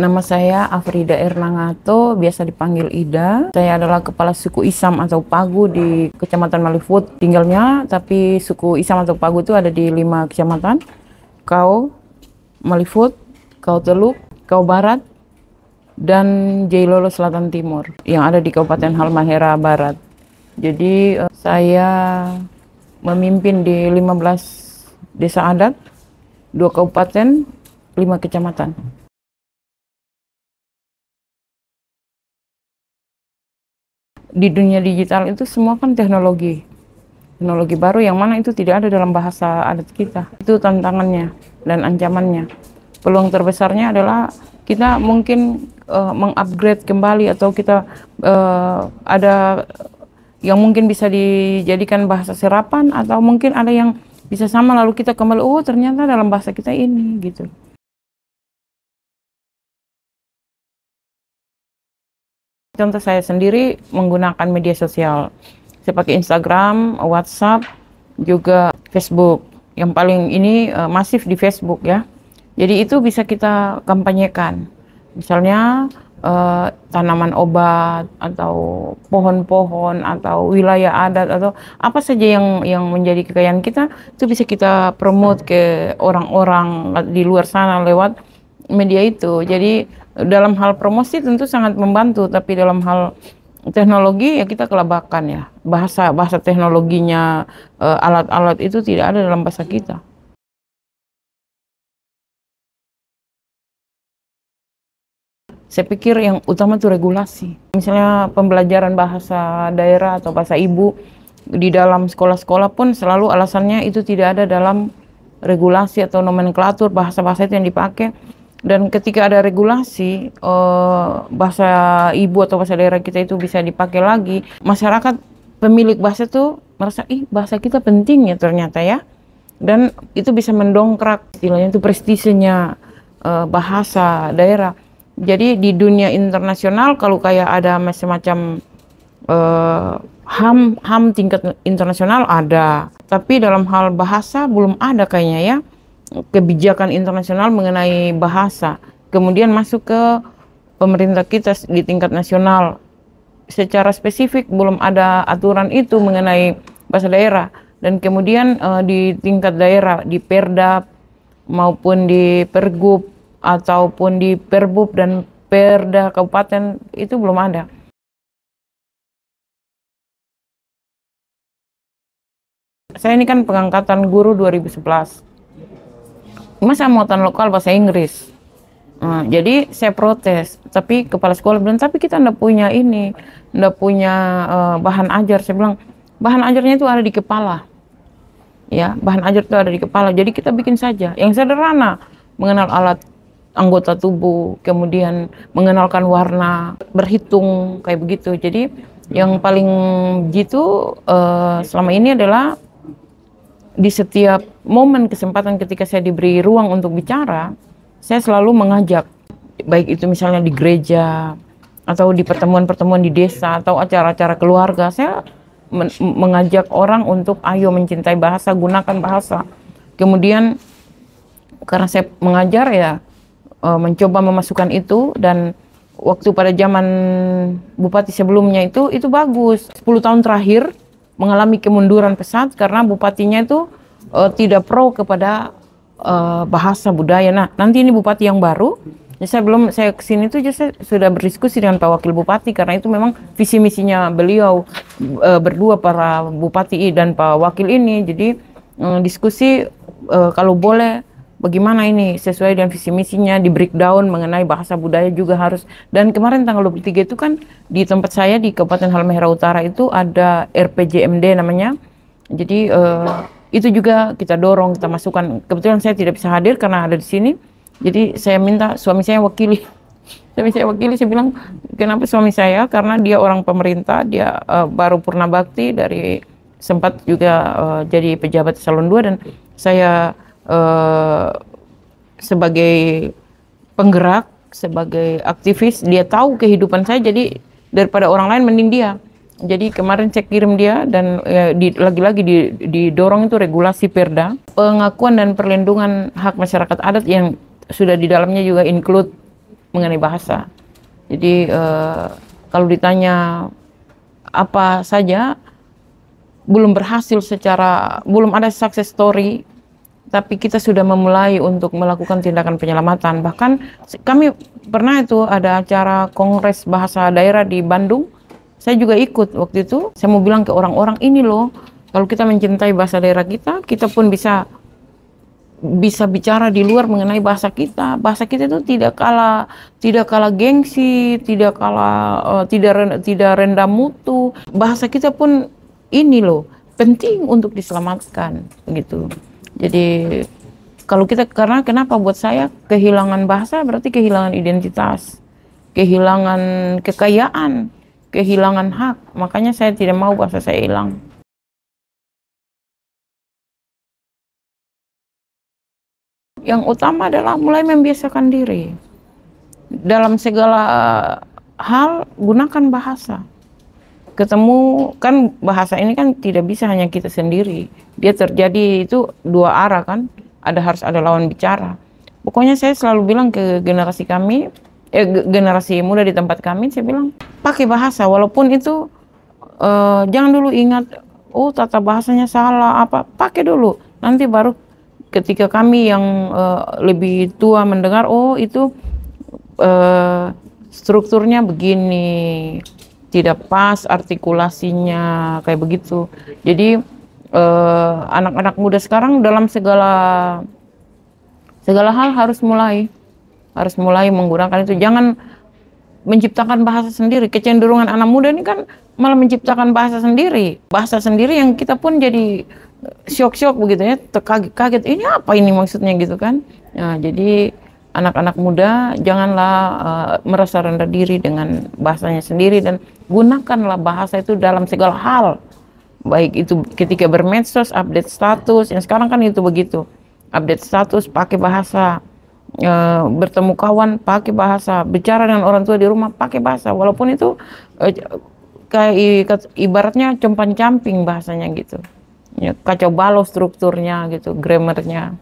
Nama saya Afrida Ernangato, biasa dipanggil Ida. Saya adalah kepala suku Isam atau Pagu di Kecamatan Malifut tinggalnya, tapi suku Isam atau Pagu itu ada di 5 kecamatan. Kau, Malifut, Kau Teluk, Kau Barat, dan Jailolo Selatan Timur yang ada di Kabupaten Halmahera Barat. Jadi saya memimpin di 15 desa adat, 2 kabupaten, 5 kecamatan. Di dunia digital itu semua kan teknologi baru yang mana itu tidak ada dalam bahasa adat kita. Itu tantangannya dan ancamannya. Peluang terbesarnya adalah kita mungkin mengupgrade kembali, atau kita ada yang mungkin bisa dijadikan bahasa serapan, atau mungkin ada yang bisa sama lalu kita kembali, oh ternyata dalam bahasa kita ini gitu. Contoh saya sendiri menggunakan media sosial. Saya pakai Instagram, WhatsApp, juga Facebook. Yang paling ini masif di Facebook ya. Jadi itu bisa kita kampanyekan. Misalnya tanaman obat, atau pohon-pohon, atau wilayah adat, atau apa saja yang menjadi kekayaan kita, itu bisa kita promote ke orang-orang di luar sana lewat media itu. Jadi dalam hal promosi tentu sangat membantu, tapi dalam hal teknologi ya kita kelabakan ya. Bahasa teknologinya, alat-alat itu tidak ada dalam bahasa kita. Saya pikir yang utama itu regulasi. Misalnya pembelajaran bahasa daerah atau bahasa ibu di dalam sekolah-sekolah pun selalu alasannya itu tidak ada dalam regulasi atau nomenklatur bahasa-bahasa itu yang dipakai. Dan ketika ada regulasi, bahasa ibu atau bahasa daerah kita itu bisa dipakai lagi, masyarakat pemilik bahasa itu merasa, bahasa kita penting ya ternyata ya. Dan itu bisa mendongkrak istilahnya itu prestisenya bahasa daerah. Jadi di dunia internasional kalau kayak ada semacam HAM tingkat internasional ada, tapi dalam hal bahasa belum ada kayaknya ya. Kebijakan internasional mengenai bahasa, kemudian masuk ke pemerintah kita di tingkat nasional. Secara spesifik belum ada aturan itu mengenai bahasa daerah, dan kemudian di tingkat daerah, di Perda maupun di Pergub ataupun di Perbub dan Perda kabupaten itu belum ada. Saya ini kan pengangkatan guru 2011. Masa muatan lokal bahasa Inggris. Jadi saya protes, tapi kepala sekolah bilang, tapi kita ndak punya ini, ndak punya bahan ajar. Saya bilang, bahan ajarnya itu ada di kepala. Ya, bahan ajar itu ada di kepala. Jadi kita bikin saja yang sederhana, mengenal alat anggota tubuh, kemudian mengenalkan warna, berhitung kayak begitu. Jadi yang paling gitu selama ini adalah di setiap momen kesempatan ketika saya diberi ruang untuk bicara, saya selalu mengajak, baik itu misalnya di gereja, atau di pertemuan-pertemuan di desa, atau acara-acara keluarga, saya mengajak orang untuk ayo mencintai bahasa, gunakan bahasa. Kemudian karena saya mengajar ya, mencoba memasukkan itu, dan waktu pada zaman bupati sebelumnya itu bagus. 10 tahun terakhir mengalami kemunduran pesat karena bupatinya itu tidak pro kepada bahasa budaya. Nah, nanti ini bupati yang baru, ya saya kesini tuh saya sudah berdiskusi dengan Pak Wakil Bupati, karena itu memang visi misinya beliau berdua, para bupati dan Pak Wakil ini. Jadi diskusi kalau boleh bagaimana ini sesuai dengan visi misinya, di breakdown mengenai bahasa budaya juga harus. Dan kemarin tanggal 23 itu kan di tempat saya di Kabupaten Halmahera Utara itu ada RPJMD namanya. Jadi itu juga kita dorong, kita masukkan. Kebetulan saya tidak bisa hadir karena ada di sini. Jadi saya minta suami saya wakili. Saya bilang, kenapa suami saya? Karena dia orang pemerintah, dia baru purna bakti, dari sempat juga jadi pejabat eselon 2, dan saya sebagai penggerak, sebagai aktivis, dia tahu kehidupan saya, jadi daripada orang lain mending dia. Jadi kemarin saya kirim dia, dan lagi-lagi didorong itu regulasi Perda, pengakuan dan perlindungan hak masyarakat adat yang sudah di dalamnya juga include mengenai bahasa. Jadi kalau ditanya apa saja, belum berhasil belum ada success story, tapi kita sudah memulai untuk melakukan tindakan penyelamatan. Bahkan kami pernah itu ada acara kongres bahasa daerah di Bandung, saya juga ikut waktu itu. Saya mau bilang ke orang-orang, ini loh, kalau kita mencintai bahasa daerah kita, kita pun bisa bicara di luar mengenai bahasa kita. Bahasa kita itu tidak kalah gengsi, tidak rendah mutu. Bahasa kita pun ini loh penting untuk diselamatkan gitu. Jadi kalau karena kenapa buat saya kehilangan bahasa berarti kehilangan identitas, kehilangan kekayaan, kehilangan hak. Makanya saya tidak mau bahasa saya hilang. Yang utama adalah mulai membiasakan diri. Dalam segala hal gunakan bahasa. Ketemu kan bahasa ini kan tidak bisa hanya kita sendiri. Dia terjadi itu dua arah kan. Harus ada lawan bicara. Pokoknya saya selalu bilang ke generasi kami, generasi muda di tempat kami, saya bilang pakai bahasa walaupun itu jangan dulu ingat tata bahasanya salah pakai dulu. Nanti baru ketika kami yang lebih tua mendengar, itu strukturnya begini, tidak pas harmoninya kayak begitu. Jadi anak-anak muda sekarang dalam segala hal harus mulai menggunakan itu. Jangan menciptakan bahasa sendiri. Kecenderungan anak muda ini kan malah menciptakan bahasa sendiri yang kita pun jadi syok begitu ya, kaget ini apa ini maksudnya gitu kan. Nah, jadi anak-anak muda janganlah merasa rendah diri dengan bahasanya sendiri, dan gunakanlah bahasa itu dalam segala hal, baik itu ketika bermedsos, update status, yang sekarang kan itu begitu, update status pakai bahasa, bertemu kawan pakai bahasa, bicara dengan orang tua di rumah pakai bahasa, walaupun itu kayak ibaratnya compan-camping bahasanya gitu ya, kacau balau strukturnya gitu, grammarnya.